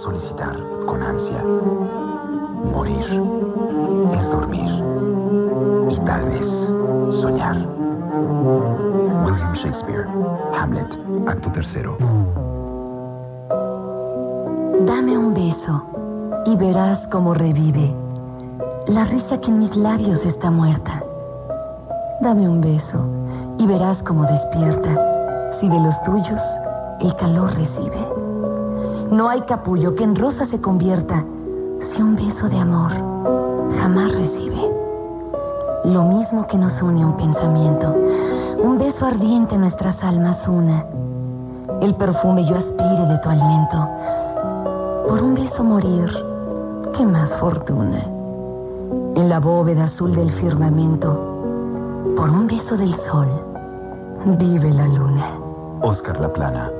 solicitar con ansia. Morir es dormir y tal vez soñar. William Shakespeare, Hamlet, acto tercero. Dame un beso y verás cómo revive la risa que en mis labios está muerta. Dame un beso y verás cómo despierta, si de los tuyos el calor recibe. No hay capullo que en rosa se convierta, si un beso de amor jamás recibe. Lo mismo que nos une un pensamiento, un beso ardiente nuestras almas una. El perfume yo aspire de tu aliento. Por un beso morir, qué más fortuna. En la bóveda azul del firmamento, por un beso del sol, vive la luna. Oscar Laplana.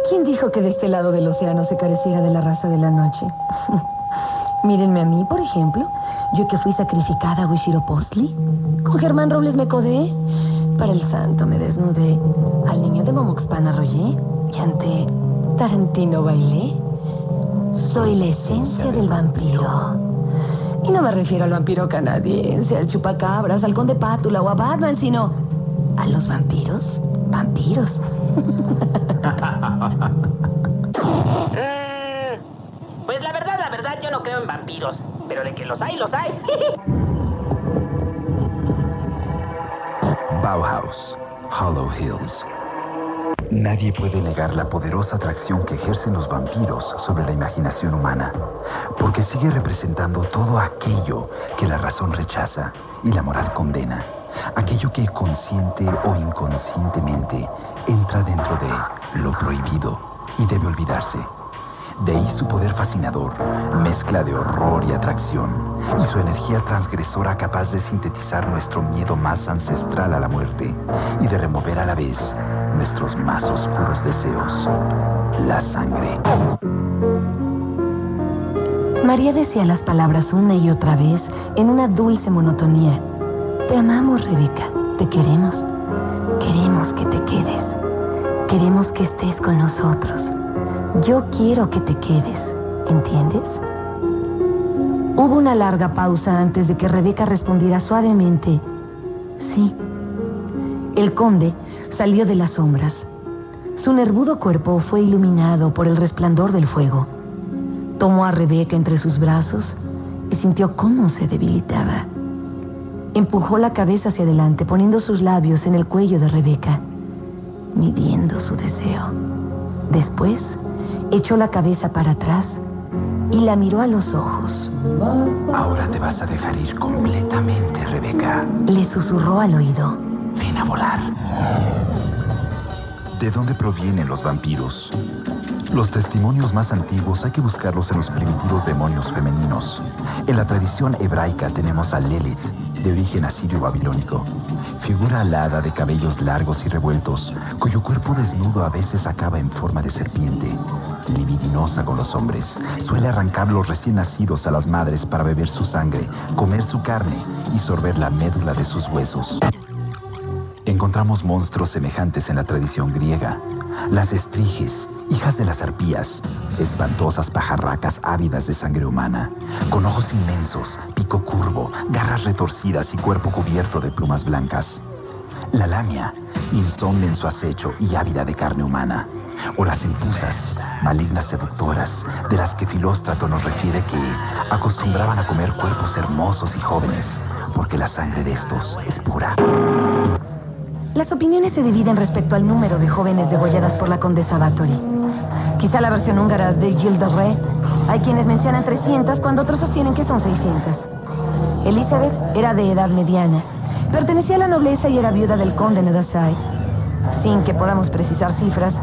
¿Quién dijo que de este lado del océano se careciera de la raza de la noche? Mírenme a mí, por ejemplo. Yo que fui sacrificada a Huitzilopochtli. Con Germán Robles me codeé. Para el santo me desnudé. Al niño de Momoxpan arrollé. Y ante Tarantino bailé. Soy la esencia del vampiro. Y no me refiero al vampiro canadiense, al chupacabras, al conde Pátula o a Batman, sino a los vampiros. Vampiros. Pues la verdad, yo no creo en vampiros. Pero de que los hay, los hay. Bauhaus, Hollow Hills. Nadie puede negar la poderosa atracción que ejercen los vampiros sobre la imaginación humana, porque sigue representando todo aquello que la razón rechaza y la moral condena, aquello que consciente o inconscientemente entra dentro de lo prohibido y debe olvidarse. De ahí su poder fascinador, mezcla de horror y atracción, y su energía transgresora capaz de sintetizar nuestro miedo más ancestral a la muerte y de remover a la vez nuestros más oscuros deseos, la sangre. María decía las palabras una y otra vez en una dulce monotonía. Te amamos, Rebeca, te queremos. Queremos que te quedes. Queremos que estés con nosotros. Yo quiero que te quedes, ¿entiendes? Hubo una larga pausa antes de que Rebeca respondiera suavemente, sí. El conde salió de las sombras. Su nervudo cuerpo fue iluminado por el resplandor del fuego. Tomó a Rebeca entre sus brazos y sintió cómo se debilitaba. Empujó la cabeza hacia adelante, poniendo sus labios en el cuello de Rebeca, midiendo su deseo. Después, echó la cabeza para atrás y la miró a los ojos. Ahora te vas a dejar ir completamente, Rebeca. Le susurró al oído. Ven a volar. ¿De dónde provienen los vampiros? Los testimonios más antiguos hay que buscarlos en los primitivos demonios femeninos. En la tradición hebraica tenemos a Lilith, de origen asirio-babilónico. Figura alada de cabellos largos y revueltos, cuyo cuerpo desnudo a veces acaba en forma de serpiente. Libidinosa con los hombres, suele arrancar los recién nacidos a las madres para beber su sangre, comer su carne y sorber la médula de sus huesos. Encontramos monstruos semejantes en la tradición griega. Las estriges, hijas de las arpías, espantosas pajarracas ávidas de sangre humana, con ojos inmensos, pico curvo, garras retorcidas y cuerpo cubierto de plumas blancas. La lamia, insomne en su acecho y ávida de carne humana. O las empusas, malignas seductoras, de las que Filóstrato nos refiere que acostumbraban a comer cuerpos hermosos y jóvenes, porque la sangre de estos es pura. Las opiniones se dividen respecto al número de jóvenes degolladas por la condesa Bathory. Quizá la versión húngara de Gilles de Rais. Hay quienes mencionan 300 cuando otros sostienen que son 600. Elizabeth era de edad mediana. Pertenecía a la nobleza y era viuda del conde Nedassai. Sin que podamos precisar cifras,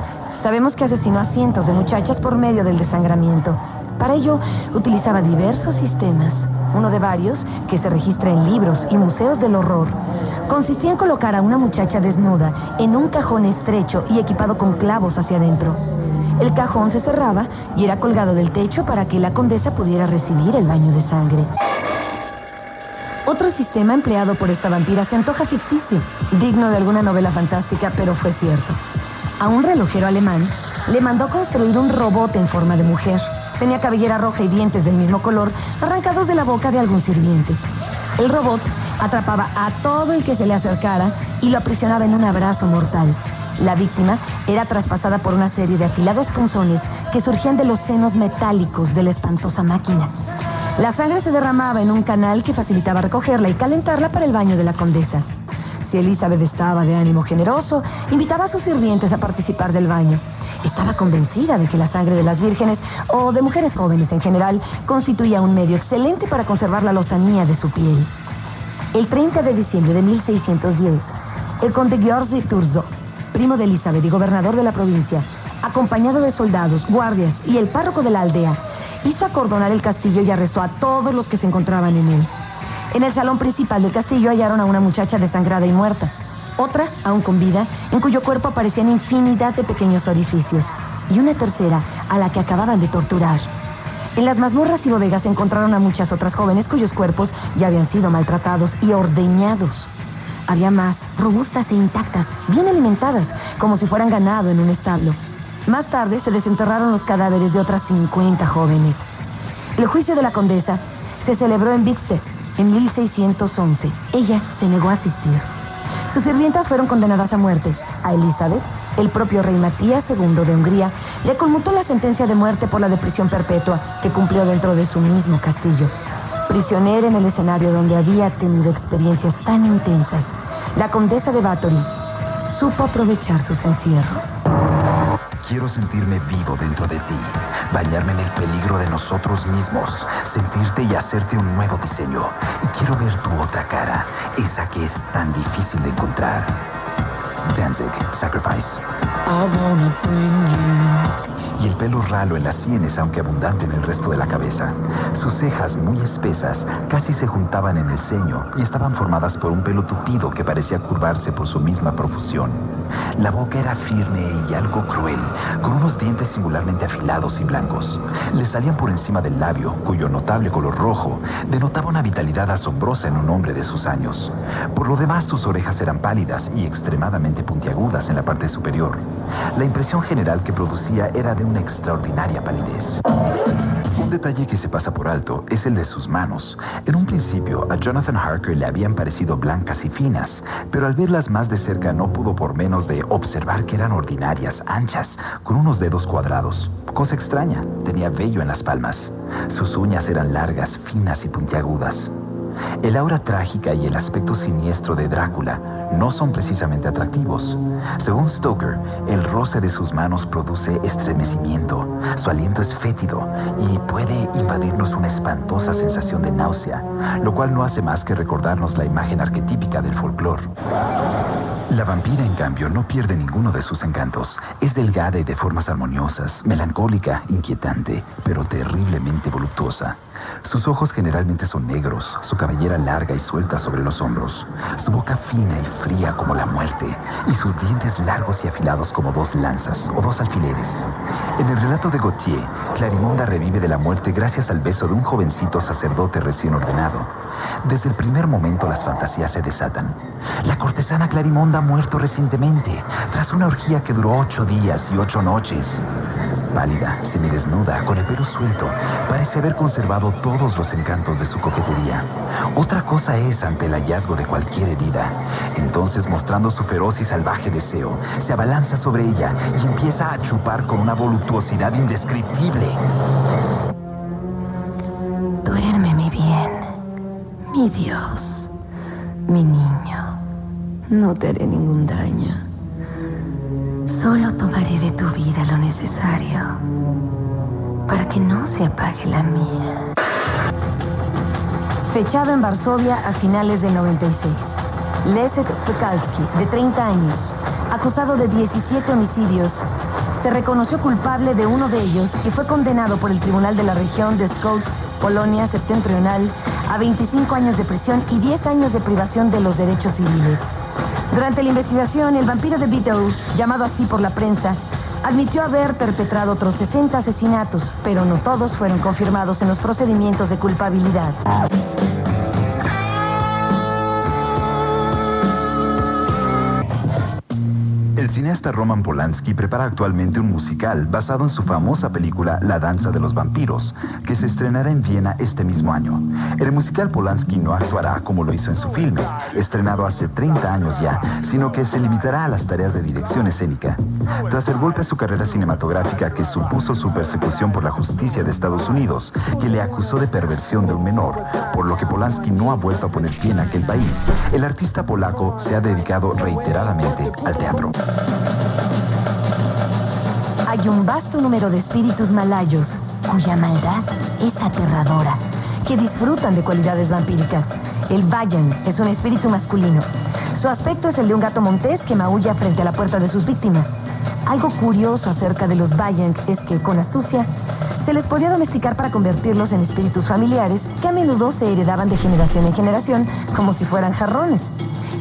sabemos que asesinó a cientos de muchachas por medio del desangramiento. Para ello, utilizaba diversos sistemas. Uno de varios, que se registra en libros y museos del horror, consistía en colocar a una muchacha desnuda en un cajón estrecho y equipado con clavos hacia adentro. El cajón se cerraba y era colgado del techo para que la condesa pudiera recibir el baño de sangre. Otro sistema empleado por esta vampira se antoja ficticio, digno de alguna novela fantástica, pero fue cierto. A un relojero alemán le mandó construir un robot en forma de mujer. Tenía cabellera roja y dientes del mismo color, arrancados de la boca de algún sirviente. El robot atrapaba a todo el que se le acercara y lo aprisionaba en un abrazo mortal. La víctima era traspasada por una serie de afilados punzones que surgían de los senos metálicos de la espantosa máquina. La sangre se derramaba en un canal que facilitaba recogerla y calentarla para el baño de la condesa. Si Elizabeth estaba de ánimo generoso, invitaba a sus sirvientes a participar del baño. Estaba convencida de que la sangre de las vírgenes, o de mujeres jóvenes en general, constituía un medio excelente para conservar la lozanía de su piel. El 30 de diciembre de 1610, el conde Georges de Turzo, primo de Elizabeth y gobernador de la provincia, acompañado de soldados, guardias y el párroco de la aldea, hizo acordonar el castillo y arrestó a todos los que se encontraban en él. En el salón principal del castillo hallaron a una muchacha desangrada y muerta, otra, aún con vida, en cuyo cuerpo aparecían infinidad de pequeños orificios, y una tercera a la que acababan de torturar. En las mazmorras y bodegas encontraron a muchas otras jóvenes cuyos cuerpos ya habían sido maltratados y ordeñados. Había más, robustas e intactas, bien alimentadas, como si fueran ganado en un establo. Más tarde se desenterraron los cadáveres de otras 50 jóvenes. El juicio de la condesa se celebró en Witze en 1611. Ella se negó a asistir. Sus sirvientas fueron condenadas a muerte. A Elizabeth, el propio rey Matías II de Hungría le conmutó la sentencia de muerte por la de prisión perpetua que cumplió dentro de su mismo castillo. Prisionera en el escenario donde había tenido experiencias tan intensas, la condesa de Báthory supo aprovechar sus encierros. Quiero sentirme vivo dentro de ti, bañarme en el peligro de nosotros mismos, sentirte y hacerte un nuevo diseño. Y quiero ver tu otra cara, esa que es tan difícil de encontrar. Danzig, Sacrifice. Y el pelo ralo en las sienes, aunque abundante en el resto de la cabeza. Sus cejas, muy espesas, casi se juntaban en el ceño y estaban formadas por un pelo tupido que parecía curvarse por su misma profusión. La boca era firme y algo cruel, con unos dientes singularmente afilados y blancos. Le salían por encima del labio, cuyo notable color rojo denotaba una vitalidad asombrosa en un hombre de sus años. Por lo demás, sus orejas eran pálidas y extremadamente puntiagudas en la parte superior. La impresión general que producía era de una extraordinaria palidez. Un detalle que se pasa por alto es el de sus manos. En un principio, a Jonathan Harker le habían parecido blancas y finas, pero al verlas más de cerca no pudo por menos de observar que eran ordinarias, anchas, con unos dedos cuadrados. Cosa extraña, tenía vello en las palmas. Sus uñas eran largas, finas y puntiagudas. El aura trágica y el aspecto siniestro de Drácula no son precisamente atractivos. Según Stoker, el roce de sus manos produce estremecimiento, su aliento es fétido y puede invadirnos una espantosa sensación de náusea, lo cual no hace más que recordarnos la imagen arquetípica del folclore. La vampira, en cambio, no pierde ninguno de sus encantos. Es delgada y de formas armoniosas, melancólica, inquietante, pero terriblemente voluptuosa. Sus ojos generalmente son negros, su cabellera larga y suelta sobre los hombros, su boca fina y fría como la muerte, y sus dientes largos y afilados como dos lanzas o dos alfileres. En el relato de Gautier, Clarimonda revive de la muerte gracias al beso de un jovencito sacerdote recién ordenado. Desde el primer momento las fantasías se desatan. La cortesana Clarimonda ha muerto recientemente, tras una orgía que duró 8 días y 8 noches. Pálida, semidesnuda, con el pelo suelto, parece haber conservado todos los encantos de su coquetería. Otra cosa es ante el hallazgo de cualquier herida. Entonces, mostrando su feroz y salvaje deseo, se abalanza sobre ella y empieza a chupar con una voluptuosidad indescriptible. Duerme, mi bien, mi Dios, mi niño. No te haré ningún daño. Solo tomaré de tu vida lo necesario para que no se apague la mía. Fechado en Varsovia a finales del 96. Leszek Pekalski, de 30 años, acusado de 17 homicidios, se reconoció culpable de uno de ellos y fue condenado por el tribunal de la región de Pskov, Polonia septentrional, a 25 años de prisión y 10 años de privación de los derechos civiles. Durante la investigación, el vampiro de Bitow, llamado así por la prensa, admitió haber perpetrado otros 60 asesinatos, pero no todos fueron confirmados en los procedimientos de culpabilidad. cineasta Roman Polanski prepara actualmente un musical basado en su famosa película La Danza de los Vampiros, que se estrenará en Viena este mismo año. En el musical Polanski no actuará como lo hizo en su filme, estrenado hace 30 años ya, sino que se limitará a las tareas de dirección escénica. Tras el golpe a su carrera cinematográfica que supuso su persecución por la justicia de Estados Unidos, que le acusó de perversión de un menor, por lo que Polanski no ha vuelto a poner pie en aquel país, el artista polaco se ha dedicado reiteradamente al teatro. Hay un vasto número de espíritus malayos, cuya maldad es aterradora, que disfrutan de cualidades vampíricas. El Bayang es un espíritu masculino. Su aspecto es el de un gato montés que maulla frente a la puerta de sus víctimas. Algo curioso acerca de los Bayang es que, con astucia, se les podía domesticar para convertirlos en espíritus familiares que a menudo se heredaban de generación en generación como si fueran jarrones.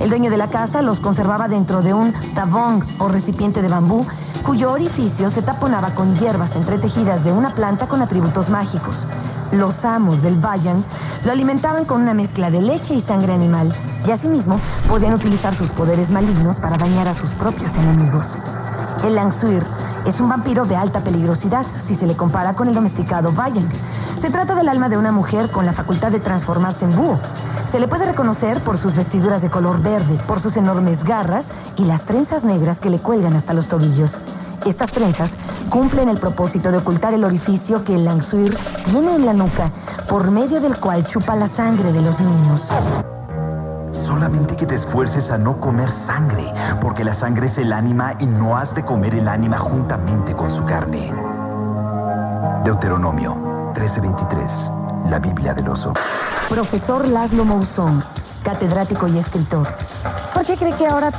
El dueño de la casa los conservaba dentro de un tabong o recipiente de bambú, cuyo orificio se taponaba con hierbas entretejidas de una planta con atributos mágicos. Los amos del Bayang lo alimentaban con una mezcla de leche y sangre animal, y asimismo podían utilizar sus poderes malignos para dañar a sus propios enemigos. El Langsuir es un vampiro de alta peligrosidad si se le compara con el domesticado Bayang. Se trata del alma de una mujer con la facultad de transformarse en búho. Se le puede reconocer por sus vestiduras de color verde, por sus enormes garras y las trenzas negras que le cuelgan hasta los tobillos. Estas trenzas cumplen el propósito de ocultar el orificio que el Langsuir tiene en la nuca, por medio del cual chupa la sangre de los niños. Solamente que te esfuerces a no comer sangre, porque la sangre es el ánima y no has de comer el ánima juntamente con su carne. Deuteronomio 13:23, la Biblia del oso. Profesor Laszlo Mousson, catedrático y escritor. ¿Por qué cree que ahora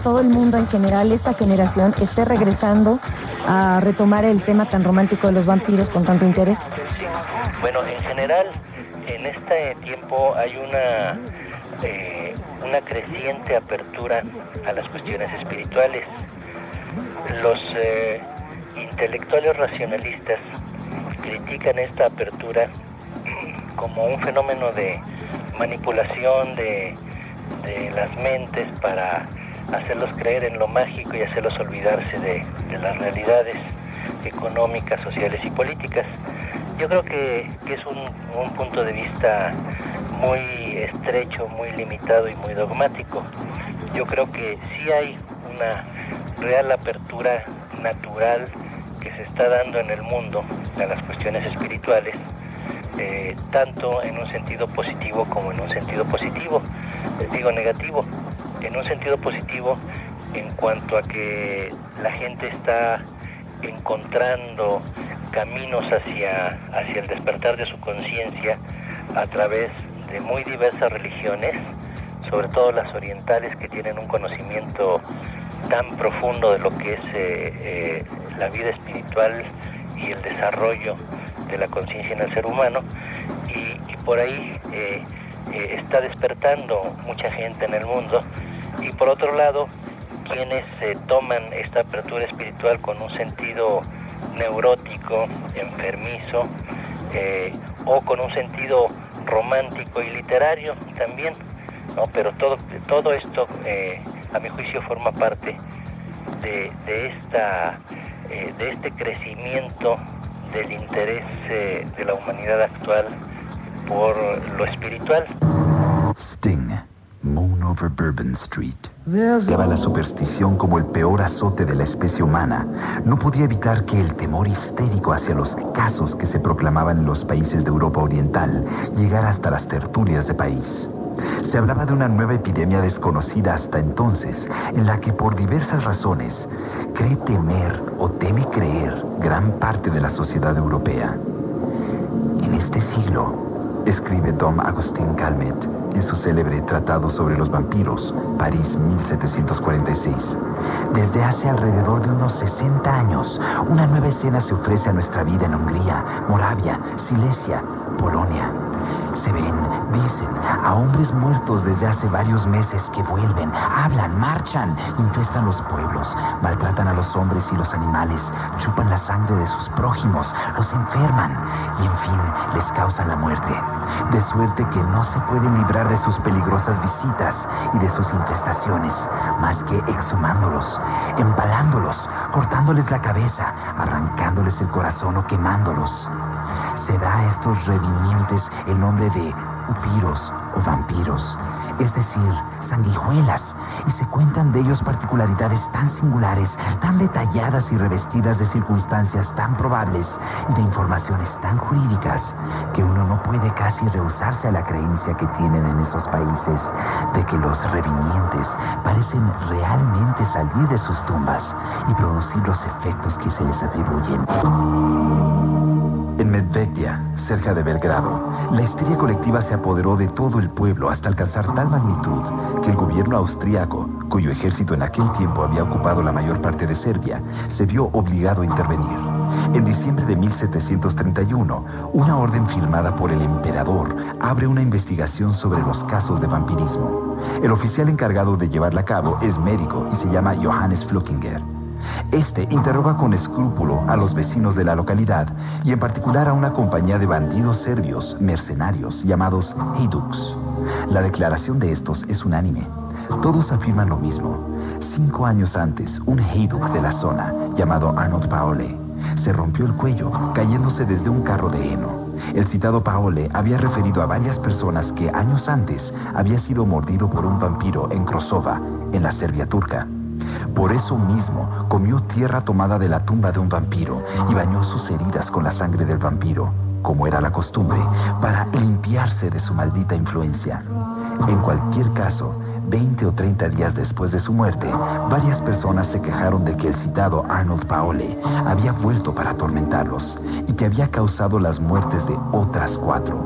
todo el mundo en general, esta generación, esté regresando a retomar el tema tan romántico de los vampiros con tanto interés? Bueno, en general, en este tiempo hay una creciente apertura a las cuestiones espirituales. Los intelectuales racionalistas critican esta apertura como un fenómeno de manipulación de las mentes para hacerlos creer en lo mágico y hacerlos olvidarse de las realidades económicas, sociales y políticas. Yo creo que es un punto de vista muy estrecho, muy limitado y muy dogmático. Yo creo que sí hay una real apertura natural que se está dando en el mundo a las cuestiones espirituales, tanto en un sentido positivo como en un sentido negativo. En un sentido positivo en cuanto a que la gente está encontrando caminos hacia el despertar de su conciencia a través de muy diversas religiones, sobre todo las orientales, que tienen un conocimiento tan profundo de lo que es la vida espiritual y el desarrollo de la conciencia en el ser humano, y por ahí está despertando mucha gente en el mundo. Y por otro lado, quienes toman esta apertura espiritual con un sentido neurótico, enfermizo, o con un sentido romántico y literario también, ¿no? Pero todo esto, a mi juicio, forma parte de este crecimiento del interés de la humanidad actual por lo espiritual. Sting, Moon over Bourbon Street. Daba la superstición como el peor azote de la especie humana. No podía evitar que el temor histérico hacia los casos que se proclamaban en los países de Europa Oriental llegara hasta las tertulias de París. Se hablaba de una nueva epidemia desconocida hasta entonces, en la que por diversas razones cree temer o teme creer gran parte de la sociedad europea. En este siglo, escribe Dom Agustín Calmet en su célebre Tratado sobre los vampiros, París 1746. Desde hace alrededor de unos 60 años, una nueva escena se ofrece a nuestra vida en Hungría, Moravia, Silesia, Polonia. Se ven, dicen, a hombres muertos desde hace varios meses que vuelven, hablan, marchan, infestan los pueblos, maltratan a los hombres y los animales, chupan la sangre de sus prójimos, los enferman y, en fin, les causan la muerte. De suerte que no se pueden librar de sus peligrosas visitas y de sus infestaciones, más que exhumándolos, empalándolos, cortándoles la cabeza, arrancándoles el corazón o quemándolos. Se da a estos revinientes el nombre de upiros o vampiros, es decir, sanguijuelas, y se cuentan de ellos particularidades tan singulares, tan detalladas y revestidas de circunstancias tan probables y de informaciones tan jurídicas, que uno no puede casi rehusarse a la creencia que tienen en esos países de que los revinientes parecen realmente salir de sus tumbas y producir los efectos que se les atribuyen. En Medvedia, cerca de Belgrado, la histeria colectiva se apoderó de todo el pueblo hasta alcanzar tal magnitud que el gobierno austríaco, cuyo ejército en aquel tiempo había ocupado la mayor parte de Serbia, se vio obligado a intervenir. En diciembre de 1731, una orden firmada por el emperador abre una investigación sobre los casos de vampirismo. El oficial encargado de llevarla a cabo es médico y se llama Johannes Flückiger. Este interroga con escrúpulo a los vecinos de la localidad y en particular a una compañía de bandidos serbios, mercenarios, llamados Hejduks. La declaración de estos es unánime. Todos afirman lo mismo. 5 años antes, un Hejduk de la zona, llamado Arnold Paole, se rompió el cuello cayéndose desde un carro de heno. El citado Paole había referido a varias personas que años antes había sido mordido por un vampiro en Krosova, en la Serbia turca. Por eso mismo, comió tierra tomada de la tumba de un vampiro y bañó sus heridas con la sangre del vampiro, como era la costumbre, para limpiarse de su maldita influencia. En cualquier caso, 20 o 30 días después de su muerte, varias personas se quejaron de que el citado Arnold Paole había vuelto para atormentarlos y que había causado las muertes de otras 4.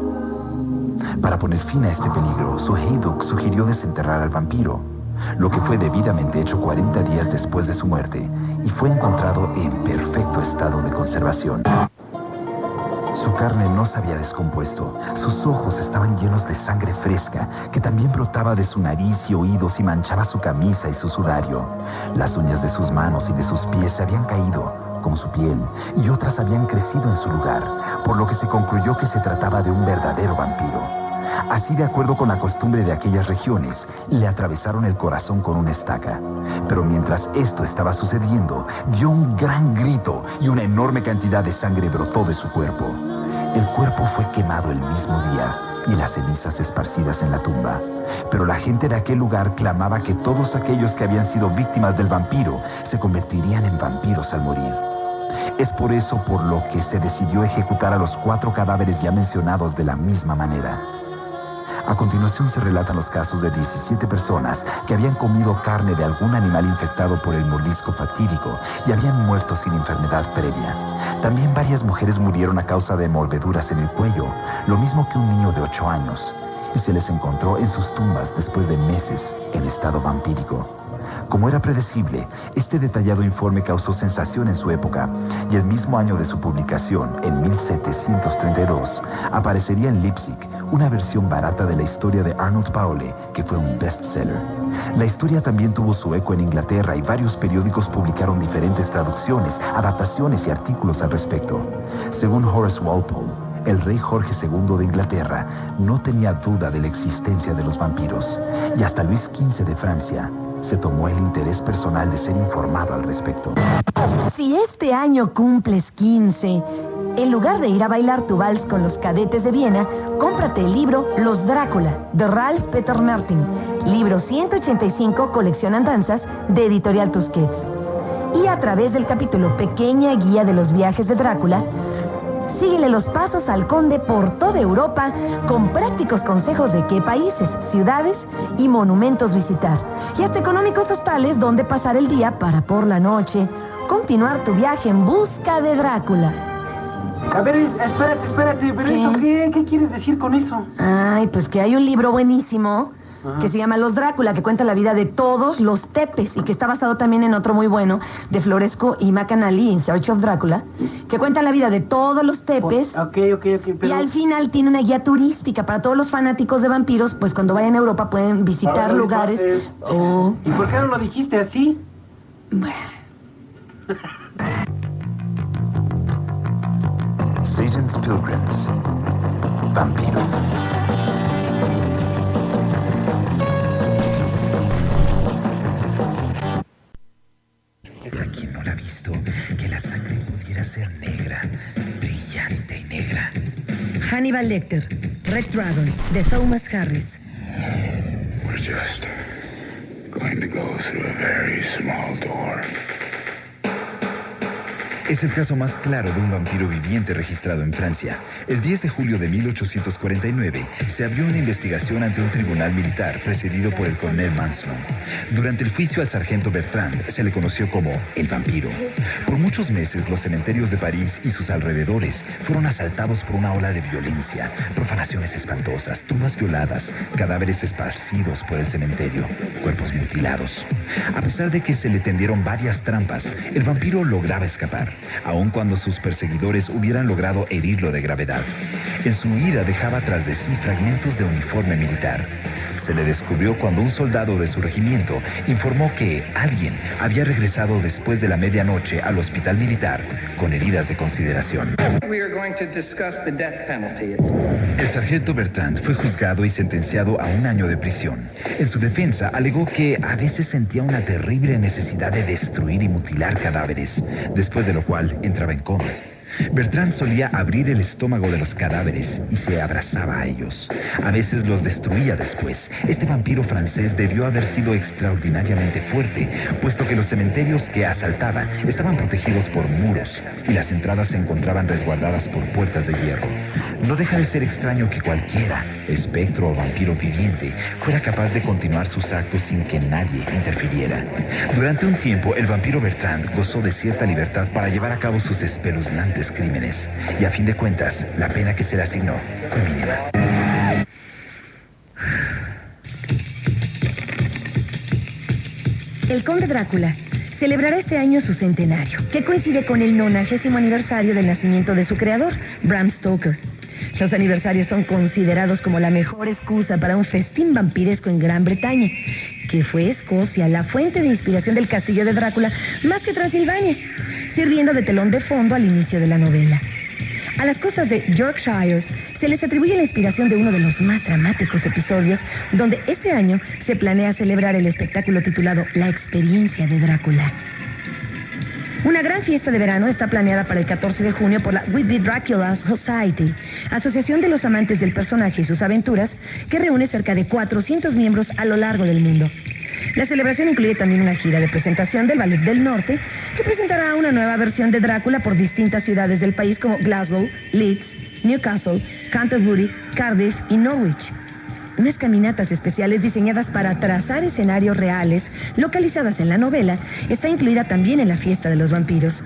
Para poner fin a este peligro, su Hejduk sugirió desenterrar al vampiro, lo que fue debidamente hecho 40 días después de su muerte y fue encontrado en perfecto estado de conservación. Su carne no se había descompuesto, sus ojos estaban llenos de sangre fresca que también brotaba de su nariz y oídos y manchaba su camisa y su sudario. Las uñas de sus manos y de sus pies se habían caído, como su piel, y otras habían crecido en su lugar, por lo que se concluyó que se trataba de un verdadero vampiro. Así, de acuerdo con la costumbre de aquellas regiones, le atravesaron el corazón con una estaca. Pero mientras esto estaba sucediendo, dio un gran grito y una enorme cantidad de sangre brotó de su cuerpo. El cuerpo fue quemado el mismo día y las cenizas esparcidas en la tumba. Pero la gente de aquel lugar clamaba que todos aquellos que habían sido víctimas del vampiro se convertirían en vampiros al morir. Es por eso por lo que se decidió ejecutar a los 4 cadáveres ya mencionados de la misma manera. A continuación se relatan los casos de 17 personas que habían comido carne de algún animal infectado por el mordisco fatídico y habían muerto sin enfermedad previa. También varias mujeres murieron a causa de mordeduras en el cuello, lo mismo que un niño de 8 años, y se les encontró en sus tumbas después de meses en estado vampírico. Como era predecible, este detallado informe causó sensación en su época y el mismo año de su publicación, en 1732, aparecería en Leipzig una versión barata de la historia de Arnold Paole, que fue un bestseller. La historia también tuvo su eco en Inglaterra y varios periódicos publicaron diferentes traducciones, adaptaciones y artículos al respecto. Según Horace Walpole, el rey Jorge II de Inglaterra no tenía duda de la existencia de los vampiros, y hasta Luis XV de Francia se tomó el interés personal de ser informado al respecto. Si este año cumples 15, en lugar de ir a bailar tu vals con los cadetes de Viena, cómprate el libro Los Drácula, de Ralph Peter Martin, libro 185, colección Andanzas, de Editorial Tusquets. Y a través del capítulo Pequeña Guía de los Viajes de Drácula, síguele los pasos al conde por toda Europa con prácticos consejos de qué países, ciudades y monumentos visitar. Y hasta económicos hostales donde pasar el día para por la noche continuar tu viaje en busca de Drácula. A ver, espérate, ¿pero ¿Qué? eso qué? ¿Qué quieres decir con eso? Ay, pues que hay un libro buenísimo que se llama Los Drácula, que cuenta la vida de todos los Tepes y que está basado también en otro muy bueno de Floresco y McAnally, In Search of Drácula, que cuenta la vida de todos los Tepes. Ok, pero... Y al final tiene una guía turística para todos los fanáticos de vampiros, pues cuando vayan a Europa pueden visitar lugares. ¿Y por qué no lo dijiste así? Satan's Pilgrims. Vampiro. ¿A quién no la ha visto que la sangre pudiera ser negra, brillante y negra? Hannibal Lecter, Red Dragon, de Thomas Harris. We're just going to go through a very small door. Es el caso más claro de un vampiro viviente registrado en Francia. El 10 de julio de 1849 se abrió una investigación ante un tribunal militar presidido por el coronel Manson. Durante el juicio al sargento Bertrand se le conoció como el vampiro. Por muchos meses los cementerios de París y sus alrededores fueron asaltados por una ola de violencia, profanaciones espantosas, tumbas violadas, cadáveres esparcidos por el cementerio, cuerpos mutilados. A pesar de que se le tendieron varias trampas, el vampiro lograba escapar, aun cuando sus perseguidores hubieran logrado herirlo de gravedad. En su huida dejaba tras de sí fragmentos de uniforme militar. Se le descubrió cuando un soldado de su regimiento informó que alguien había regresado después de la medianoche al hospital militar con heridas de consideración. El sargento Bertrand fue juzgado y sentenciado a 1 año de prisión. En su defensa alegó que a veces sentía una terrible necesidad de destruir y mutilar cadáveres, después de lo cual entraba en coma. Bertrand solía abrir el estómago de los cadáveres y se abrazaba a ellos. A veces los destruía después. Este vampiro francés debió haber sido extraordinariamente fuerte, puesto que los cementerios que asaltaba estaban protegidos por muros y las entradas se encontraban resguardadas por puertas de hierro. No deja de ser extraño que cualquiera, espectro o vampiro viviente, fuera capaz de continuar sus actos sin que nadie interfiriera. Durante un tiempo, el vampiro Bertrand gozó de cierta libertad para llevar a cabo sus espeluznantes crímenes, y a fin de cuentas, la pena que se le asignó fue mínima. El conde Drácula celebrará este año su centenario, que coincide con el 90º aniversario del nacimiento de su creador, Bram Stoker. Los aniversarios son considerados como la mejor excusa para un festín vampiresco en Gran Bretaña, que fue Escocia la fuente de inspiración del castillo de Drácula, más que Transilvania, sirviendo de telón de fondo al inicio de la novela. A las costas de Yorkshire se les atribuye la inspiración de uno de los más dramáticos episodios, donde este año se planea celebrar el espectáculo titulado La experiencia de Drácula. Una gran fiesta de verano está planeada para el 14 de junio por la Whitby Dracula Society, asociación de los amantes del personaje y sus aventuras, que reúne cerca de 400 miembros a lo largo del mundo. La celebración incluye también una gira de presentación del Ballet del Norte, que presentará una nueva versión de Drácula por distintas ciudades del país como Glasgow, Leeds, Newcastle, Canterbury, Cardiff y Norwich. Unas caminatas especiales diseñadas para trazar escenarios reales, localizadas en la novela, está incluida también en la fiesta de los vampiros.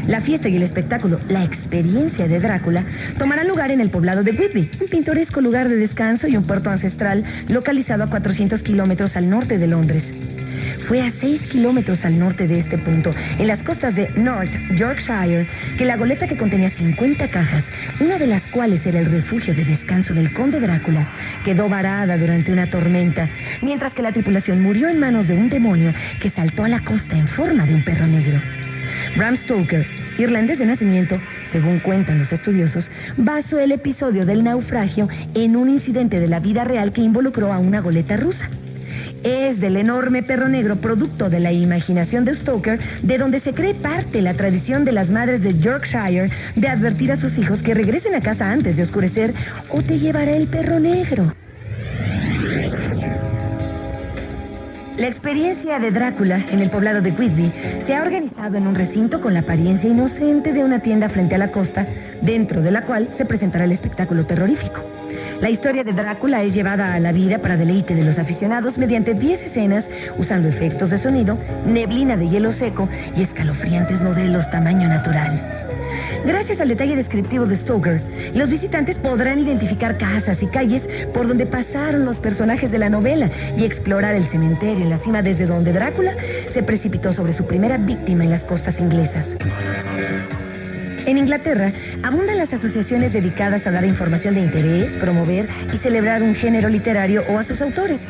La fiesta y el espectáculo La experiencia de Drácula tomarán lugar en el poblado de Whitby, un pintoresco lugar de descanso y un puerto ancestral localizado a 400 kilómetros al norte de Londres. Fue a 6 kilómetros al norte de este punto, en las costas de North Yorkshire, que la goleta, que contenía 50 cajas, una de las cuales era el refugio de descanso del conde Drácula, quedó varada durante una tormenta, mientras que la tripulación murió en manos de un demonio que saltó a la costa en forma de un perro negro. Bram Stoker, irlandés de nacimiento, según cuentan los estudiosos, basó el episodio del naufragio en un incidente de la vida real que involucró a una goleta rusa. Es del enorme perro negro, producto de la imaginación de Stoker, de donde se cree parte la tradición de las madres de Yorkshire de advertir a sus hijos que regresen a casa antes de oscurecer o te llevará el perro negro. La experiencia de Drácula en el poblado de Whitby se ha organizado en un recinto con la apariencia inocente de una tienda frente a la costa, dentro de la cual se presentará el espectáculo terrorífico. La historia de Drácula es llevada a la vida para deleite de los aficionados mediante 10 escenas, usando efectos de sonido, neblina de hielo seco y escalofriantes modelos tamaño natural. Gracias al detalle descriptivo de Stoker, los visitantes podrán identificar casas y calles por donde pasaron los personajes de la novela y explorar el cementerio en la cima desde donde Drácula se precipitó sobre su primera víctima en las costas inglesas. En Inglaterra, abundan las asociaciones dedicadas a dar información de interés, promover y celebrar un género literario o a sus autores.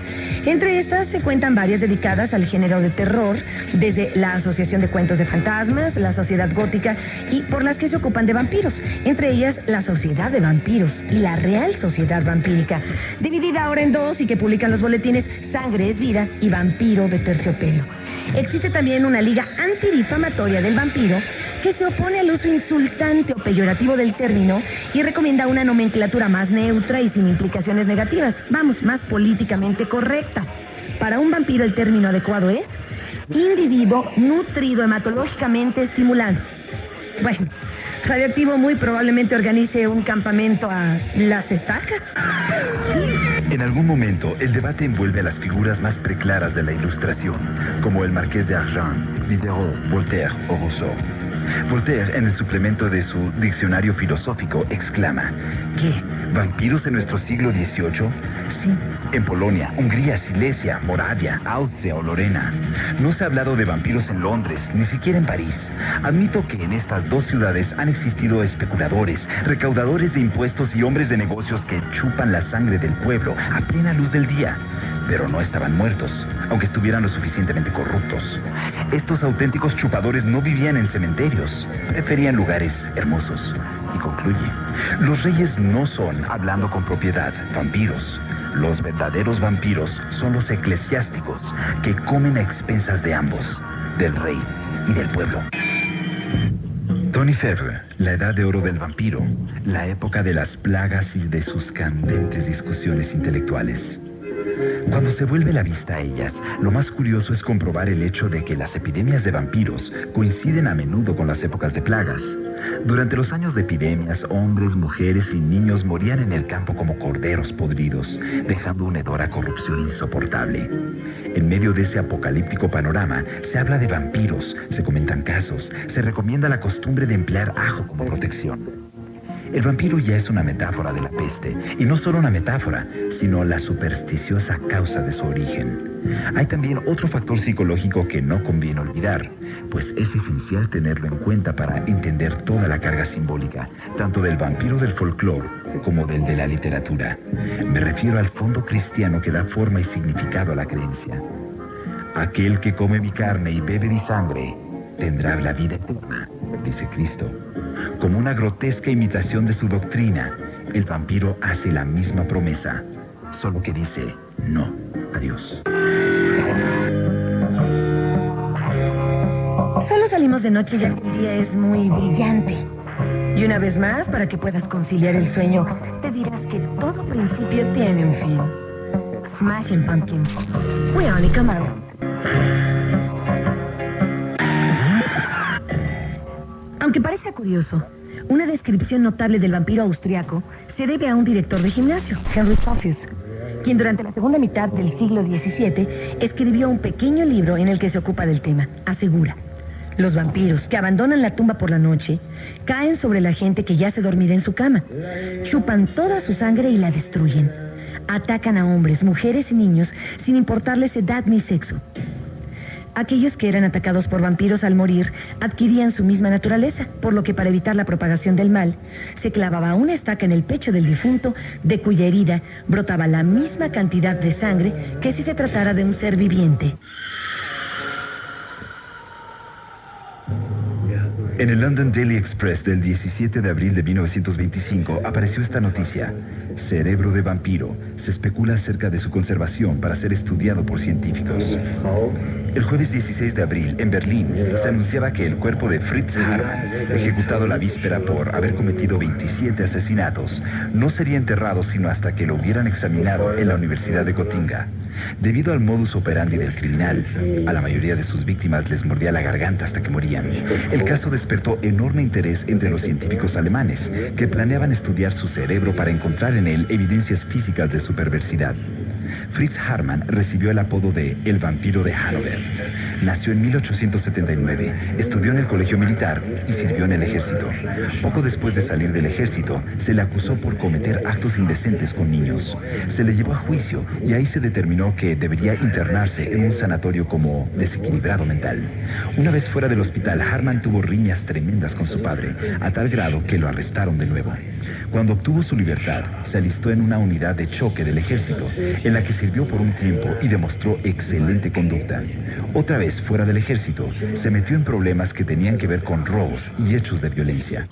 Entre estas se cuentan varias dedicadas al género de terror, desde la Asociación de Cuentos de Fantasmas, la Sociedad Gótica y por las que se ocupan de vampiros, entre ellas la Sociedad de Vampiros y la Real Sociedad Vampírica, dividida ahora en dos y que publican los boletines Sangre es Vida y Vampiro de Terciopelo. Existe también una liga antidifamatoria del vampiro que se opone al uso insultante o peyorativo del término y recomienda una nomenclatura más neutra y sin implicaciones negativas, vamos, más políticamente correcta. Para un vampiro el término adecuado es individuo nutrido hematológicamente estimulado. Bueno, Radioactivo muy probablemente organice un campamento a Las Estacas. En algún momento, el debate envuelve a las figuras más preclaras de la Ilustración, como el Marqués de Argens, Diderot, Voltaire o Rousseau. Voltaire, en el suplemento de su diccionario filosófico, exclama: ¿qué? ¿Vampiros en nuestro siglo XVIII? Sí, en Polonia, Hungría, Silesia, Moravia, Austria o Lorena. No se ha hablado de vampiros en Londres, ni siquiera en París. Admito que en estas dos ciudades han existido especuladores, recaudadores de impuestos y hombres de negocios que chupan la sangre del pueblo a plena luz del día. Pero no estaban muertos, aunque estuvieran lo suficientemente corruptos. Estos auténticos chupadores no vivían en cementerios, preferían lugares hermosos. Y concluye: los reyes no son, hablando con propiedad, vampiros. Los verdaderos vampiros son los eclesiásticos que comen a expensas de ambos, del rey y del pueblo. Tony Fevre, la edad de oro del vampiro, la época de las plagas y de sus candentes discusiones intelectuales. Cuando se vuelve la vista a ellas, lo más curioso es comprobar el hecho de que las epidemias de vampiros coinciden a menudo con las épocas de plagas. Durante los años de epidemias, hombres, mujeres y niños morían en el campo como corderos podridos, dejando una hedora corrupción insoportable. En medio de ese apocalíptico panorama, se habla de vampiros, se comentan casos, se recomienda la costumbre de emplear ajo como protección. El vampiro ya es una metáfora de la peste, y no solo una metáfora, sino la supersticiosa causa de su origen. Hay también otro factor psicológico que no conviene olvidar, pues es esencial tenerlo en cuenta para entender toda la carga simbólica, tanto del vampiro del folclore como del de la literatura. Me refiero al fondo cristiano que da forma y significado a la creencia. Aquel que come mi carne y bebe mi sangre tendrá la vida eterna, dice Cristo. Como una grotesca imitación de su doctrina, el vampiro hace la misma promesa, solo que dice no a Dios. Solo salimos de noche ya que el día es muy brillante. Y una vez más, para que puedas conciliar el sueño, te dirás que todo principio tiene un fin. Smashing Pumpkin. We only come out. Aunque parezca curioso, una descripción notable del vampiro austriaco se debe a un director de gimnasio, Henry Sophius, quien durante la segunda mitad del siglo XVII escribió un pequeño libro en el que se ocupa del tema. Asegura: los vampiros que abandonan la tumba por la noche caen sobre la gente que yace dormida en su cama, chupan toda su sangre y la destruyen. Atacan a hombres, mujeres y niños sin importarles edad ni sexo. Aquellos que eran atacados por vampiros al morir adquirían su misma naturaleza, por lo que para evitar la propagación del mal, se clavaba una estaca en el pecho del difunto, de cuya herida brotaba la misma cantidad de sangre que si se tratara de un ser viviente. En el London Daily Express del 17 de abril de 1925 apareció esta noticia: cerebro de vampiro. Se especula acerca de su conservación para ser estudiado por científicos. El jueves 16 de abril, en Berlín, se anunciaba que el cuerpo de Fritz Haarmann, ejecutado la víspera por haber cometido 27 asesinatos, no sería enterrado sino hasta que lo hubieran examinado en la Universidad de Gotinga. Debido al modus operandi del criminal, a la mayoría de sus víctimas les mordía la garganta hasta que morían. El caso despertó enorme interés entre los científicos alemanes, que planeaban estudiar su cerebro para encontrar en él evidencias físicas de su perversidad. Fritz Haarmann recibió el apodo de El Vampiro de Hannover. Nació en 1879, estudió en el colegio militar y sirvió en el ejército. Poco después de salir del ejército, se le acusó por cometer actos indecentes con niños. Se le llevó a juicio y ahí se determinó que debería internarse en un sanatorio como desequilibrado mental. Una vez fuera del hospital, Haarmann tuvo riñas tremendas con su padre, a tal grado que lo arrestaron de nuevo. Cuando obtuvo su libertad, se alistó en una unidad de choque del ejército, en la que sirvió por un tiempo y demostró excelente conducta. Otra vez fuera del ejército, se metió en problemas que tenían que ver con robos y hechos de violencia.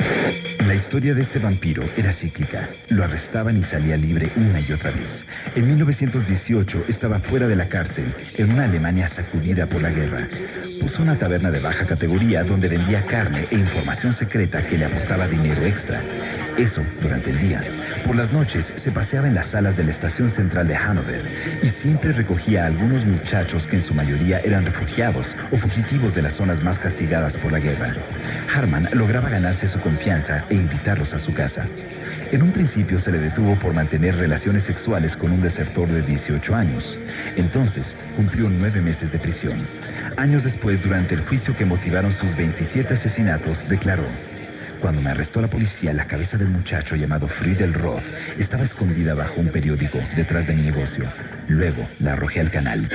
La historia de este vampiro era cíclica. Lo arrestaban y salía libre una y otra vez. En 1918 estaba fuera de la cárcel, en una Alemania sacudida por la guerra. Puso una taberna de baja categoría donde vendía carne e información secreta que le aportaba dinero extra. Eso durante el día. Por las noches se paseaba en las salas de la estación central de Hannover y siempre recogía a algunos muchachos que en su mayoría eran refugiados o fugitivos de las zonas más castigadas por la guerra. Haarmann lograba ganarse su confianza e invitarlos a su casa. En un principio se le detuvo por mantener relaciones sexuales con un desertor de 18 años. Entonces cumplió 9 meses de prisión. Años después, durante el juicio que motivaron sus 27 asesinatos, declaró: cuando me arrestó la policía, la cabeza del muchacho llamado Friedel Roth estaba escondida bajo un periódico detrás de mi negocio. Luego la arrojé al canal.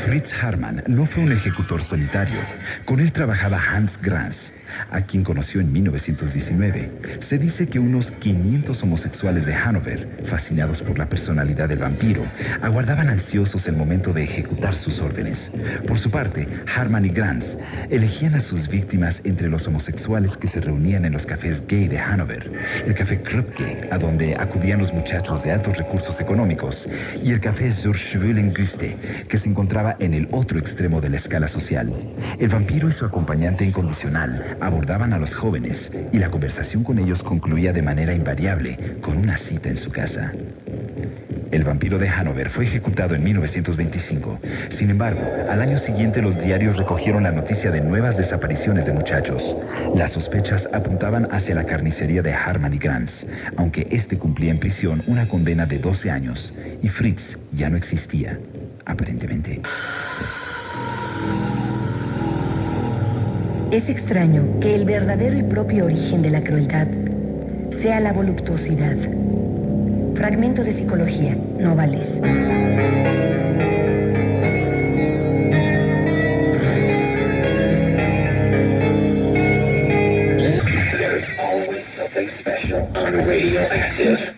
Fritz Haarmann no fue un ejecutor solitario. Con él trabajaba Hans Granz, a quien conoció en 1919. Se dice que unos 500 homosexuales de Hannover, fascinados por la personalidad del vampiro, aguardaban ansiosos el momento de ejecutar sus órdenes. Por su parte, Haarmann y Granz elegían a sus víctimas entre los homosexuales que se reunían en los cafés gay de Hannover, el café Krupke, a donde acudían los muchachos de altos recursos económicos, y el café Zur Schwulen Güste, que se encontraba en el otro extremo de la escala social. El vampiro y su acompañante incondicional abordaban a los jóvenes y la conversación con ellos concluía de manera invariable con una cita en su casa. El vampiro de Hannover fue ejecutado en 1925. Sin embargo, al año siguiente los diarios recogieron la noticia de nuevas desapariciones de muchachos. Las sospechas apuntaban hacia la carnicería de Haarmann y Granz, aunque este cumplía en prisión una condena de 12 años y Fritz ya no existía, aparentemente. Es extraño que el verdadero y propio origen de la crueldad sea la voluptuosidad. Fragmento de Psicología, Novales. There's always something special on Radioactive.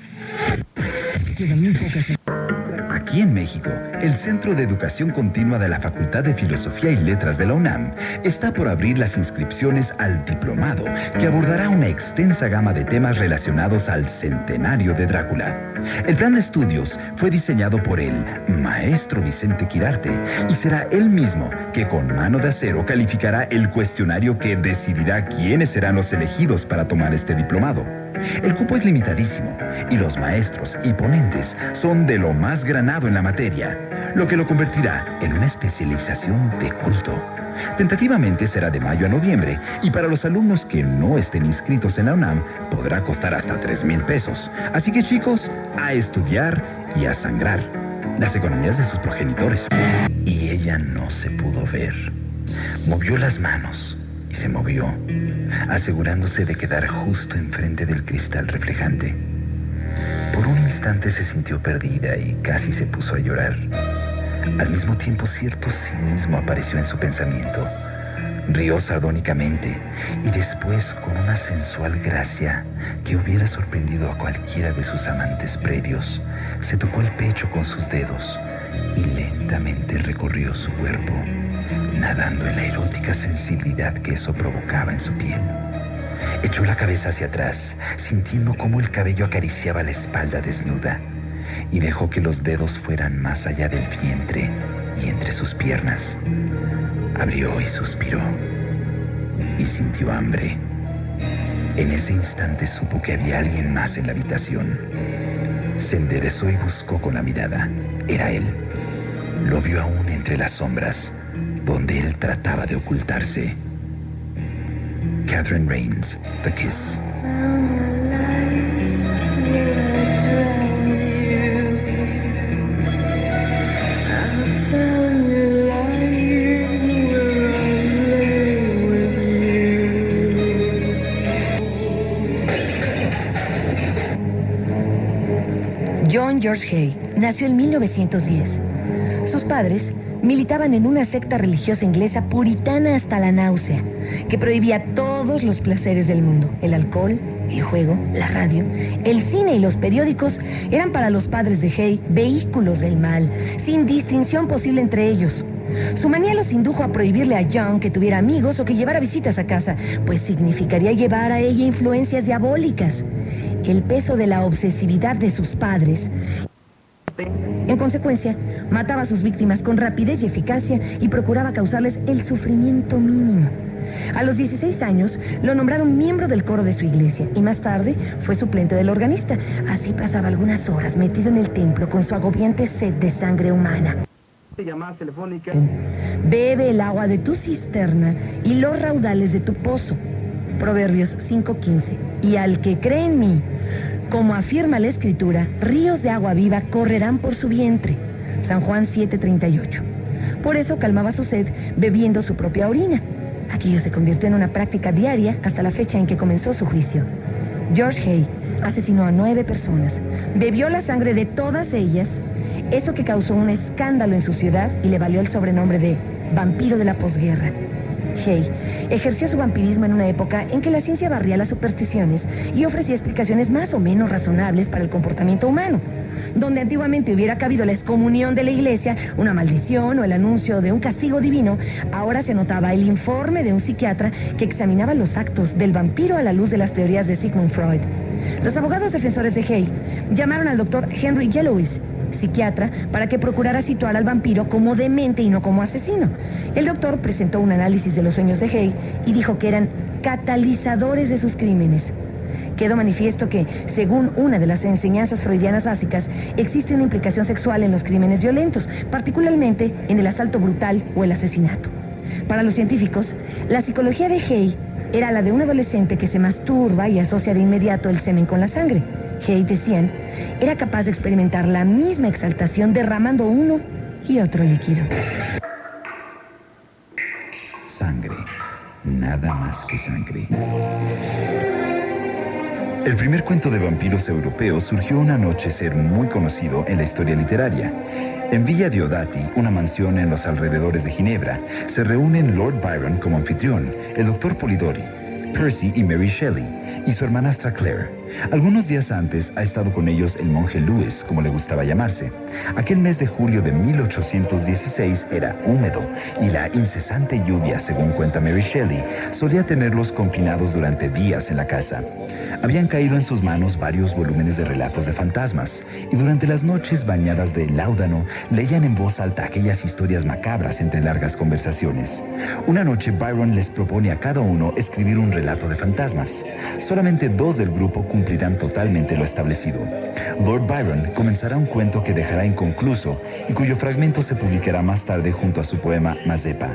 Aquí en México, el Centro de Educación Continua de la Facultad de Filosofía y Letras de la UNAM está por abrir las inscripciones al diplomado, que abordará una extensa gama de temas relacionados al centenario de Drácula. El plan de estudios fue diseñado por el maestro Vicente Quirarte y será él mismo que con mano de acero calificará el cuestionario que decidirá quiénes serán los elegidos para tomar este diplomado. El cupo es limitadísimo y los maestros y ponentes son de lo más granado en la materia, lo que lo convertirá en una especialización de culto. Tentativamente será de mayo a noviembre y para los alumnos que no estén inscritos en la UNAM podrá costar hasta 3,000 pesos. Así que chicos, a estudiar y a sangrar las economías de sus progenitores. Y ella no se pudo ver. Movió las manos y se movió, asegurándose de quedar justo enfrente del cristal reflejante. Por un instante se sintió perdida y casi se puso a llorar. Al mismo tiempo, cierto cinismo apareció en su pensamiento. Rió sardónicamente y después, con una sensual gracia que hubiera sorprendido a cualquiera de sus amantes previos, se tocó el pecho con sus dedos y lentamente recorrió su cuerpo, nadando en la erótica sensibilidad que eso provocaba en su piel. Echó la cabeza hacia atrás, sintiendo cómo el cabello acariciaba la espalda desnuda, y dejó que los dedos fueran más allá del vientre y entre sus piernas. Abrió y suspiró, y sintió hambre. En ese instante supo que había alguien más en la habitación. Se enderezó y buscó con la mirada. Era él. Lo vio aún entre las sombras, donde él trataba de ocultarse. Catherine Rains, The Kiss. John George Hay nació en 1910. Sus padres militaban en una secta religiosa inglesa puritana hasta la náusea, que prohibía todos los placeres del mundo. El alcohol, el juego, la radio, el cine y los periódicos eran para los padres de Hay vehículos del mal, sin distinción posible entre ellos. Su manía los indujo a prohibirle a John que tuviera amigos o que llevara visitas a casa, pues significaría llevar a ella influencias diabólicas. El peso de la obsesividad de sus padres, en consecuencia, mataba a sus víctimas con rapidez y eficacia y procuraba causarles el sufrimiento mínimo. A los 16 años lo nombraron miembro del coro de su iglesia y más tarde fue suplente del organista. Así pasaba algunas horas metido en el templo con su agobiante sed de sangre humana. Llamada telefónica. Bebe el agua de tu cisterna y los raudales de tu pozo. Proverbios 5:15. Y al que cree en mí, como afirma la Escritura, ríos de agua viva correrán por su vientre. San Juan 7:38. Por eso calmaba su sed bebiendo su propia orina. Aquello se convirtió en una práctica diaria hasta la fecha en que comenzó su juicio. George Hay asesinó a 9 personas, bebió la sangre de todas ellas, eso que causó un escándalo en su ciudad y le valió el sobrenombre de vampiro de la posguerra. Hay ejerció su vampirismo en una época en que la ciencia barría las supersticiones y ofrecía explicaciones más o menos razonables para el comportamiento humano. Donde antiguamente hubiera cabido la excomunión de la iglesia, una maldición o el anuncio de un castigo divino, ahora se notaba el informe de un psiquiatra que examinaba los actos del vampiro a la luz de las teorías de Sigmund Freud. Los abogados defensores de Hay llamaron al doctor Henry Yellowis, psiquiatra, para que procurara situar al vampiro como demente y no como asesino. El doctor presentó un análisis de los sueños de Hay y dijo que eran catalizadores de sus crímenes. Quedó manifiesto que, según una de las enseñanzas freudianas básicas, existe una implicación sexual en los crímenes violentos, particularmente en el asalto brutal o el asesinato. Para los científicos, la psicología de Hay era la de un adolescente que se masturba y asocia de inmediato el semen con la sangre. Hay, decían, era capaz de experimentar la misma exaltación derramando uno y otro líquido. Sangre. Nada más que sangre. El primer cuento de vampiros europeos surgió un anochecer muy conocido en la historia literaria. En Villa Diodati, una mansión en los alrededores de Ginebra, se reúnen Lord Byron como anfitrión, el doctor Polidori, Percy y Mary Shelley, y su hermanastra Claire. Algunos días antes ha estado con ellos el monje Lewis, como le gustaba llamarse. Aquel mes de julio de 1816 era húmedo y la incesante lluvia, según cuenta Mary Shelley, solía tenerlos confinados durante días en la casa. Habían caído en sus manos varios volúmenes de relatos de fantasmas y durante las noches bañadas de láudano leían en voz alta aquellas historias macabras entre largas conversaciones. Una noche Byron les propone a cada uno escribir un relato de fantasmas. Solamente 2 del grupo cumplirán totalmente lo establecido. Lord Byron comenzará un cuento que dejará inconcluso y cuyo fragmento se publicará más tarde junto a su poema Mazepa.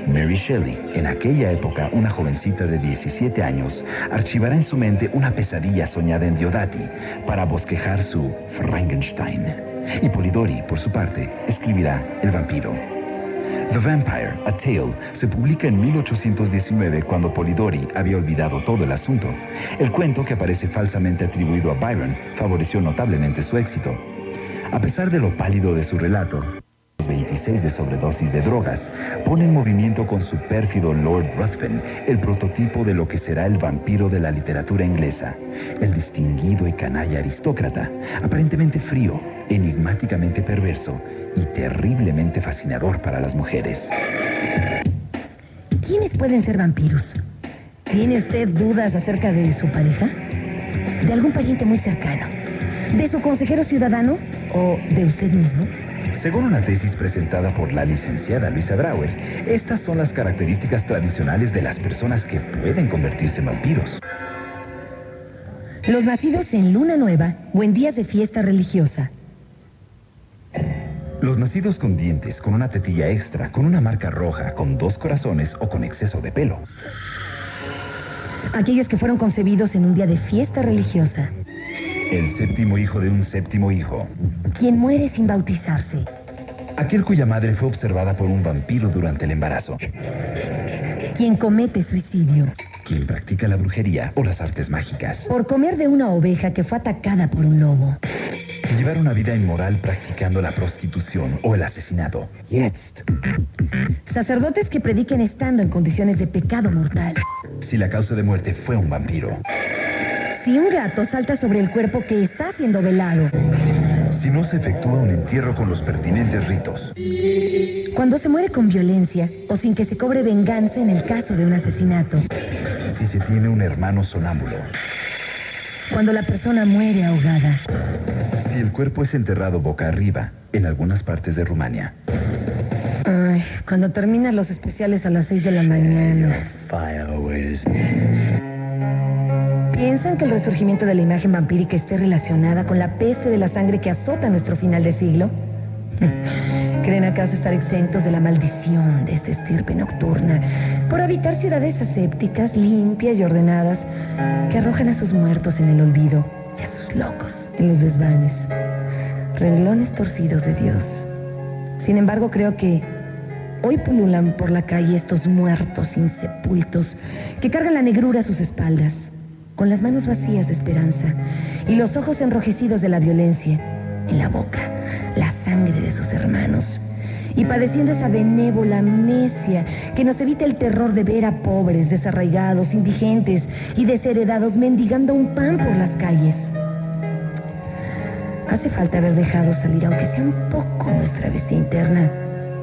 Mary Shelley, en aquella época una jovencita de 17 años, archivará en su mente una pesadilla soñada en Diodati para bosquejar su Frankenstein. Y Polidori, por su parte, escribirá El vampiro. The Vampire, a Tale, se publica en 1819 cuando Polidori había olvidado todo el asunto. El cuento, que aparece falsamente atribuido a Byron, favoreció notablemente su éxito. A pesar de lo pálido de su relato, 26 de sobredosis de drogas, pone en movimiento con su pérfido Lord Ruthven el prototipo de lo que será el vampiro de la literatura inglesa. El distinguido y canalla aristócrata, aparentemente frío, enigmáticamente perverso y terriblemente fascinador para las mujeres. ¿Quiénes pueden ser vampiros? ¿Tiene usted dudas acerca de su pareja? ¿De algún pariente muy cercano? ¿De su consejero ciudadano? ¿O de usted mismo? Según una tesis presentada por la licenciada Luisa Brauer, estas son las características tradicionales de las personas que pueden convertirse en vampiros. Los nacidos en luna nueva o en días de fiesta religiosa. Los nacidos con dientes, con una tetilla extra, con una marca roja, con 2 corazones o con exceso de pelo. Aquellos que fueron concebidos en un día de fiesta religiosa. El séptimo hijo de un séptimo hijo. Quien muere sin bautizarse. Aquel cuya madre fue observada por un vampiro durante el embarazo. Quien comete suicidio. Quien practica la brujería o las artes mágicas. Por comer de una oveja que fue atacada por un lobo. y llevar una vida inmoral practicando la prostitución o el asesinato. Jetzt. Sacerdotes que prediquen estando en condiciones de pecado mortal. Si la causa de muerte fue un vampiro. Si un gato salta sobre el cuerpo que está siendo velado. Si no se efectúa un entierro con los pertinentes ritos. Cuando se muere con violencia o sin que se cobre venganza en el caso de un asesinato. Si se tiene un hermano sonámbulo. Cuando la persona muere ahogada. Si el cuerpo es enterrado boca arriba en algunas partes de Rumania. Ay, cuando terminan los especiales a las 6 de la mañana. ¿Piensan que el resurgimiento de la imagen vampírica esté relacionada con la peste de la sangre que azota nuestro final de siglo? ¿Creen acaso estar exentos de la maldición de esta estirpe nocturna por habitar ciudades asépticas, limpias y ordenadas que arrojan a sus muertos en el olvido y a sus locos en los desvanes? Renglones torcidos de Dios. Sin embargo, creo que hoy pululan por la calle estos muertos insepultos que cargan la negrura a sus espaldas, con las manos vacías de esperanza y los ojos enrojecidos de la violencia, en la boca la sangre de sus hermanos, y padeciendo esa benévola amnesia que nos evita el terror de ver a pobres, desarraigados, indigentes y desheredados mendigando un pan por las calles. Hace falta haber dejado salir, aunque sea un poco, nuestra bestia interna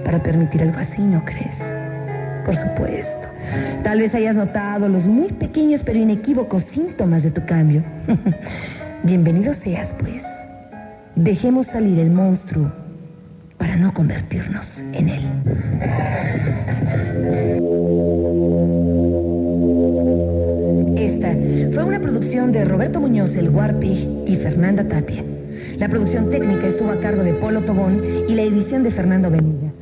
para permitir algo así, ¿no crees? Por supuesto. Tal vez hayas notado los muy pequeños pero inequívocos síntomas de tu cambio. Bienvenido seas, pues. Dejemos salir el monstruo para no convertirnos en él. Esta fue una producción de Roberto Muñoz, el Warpig, y Fernanda Tapia. La producción técnica estuvo a cargo de Polo Tobón y la edición de Fernando Benítez.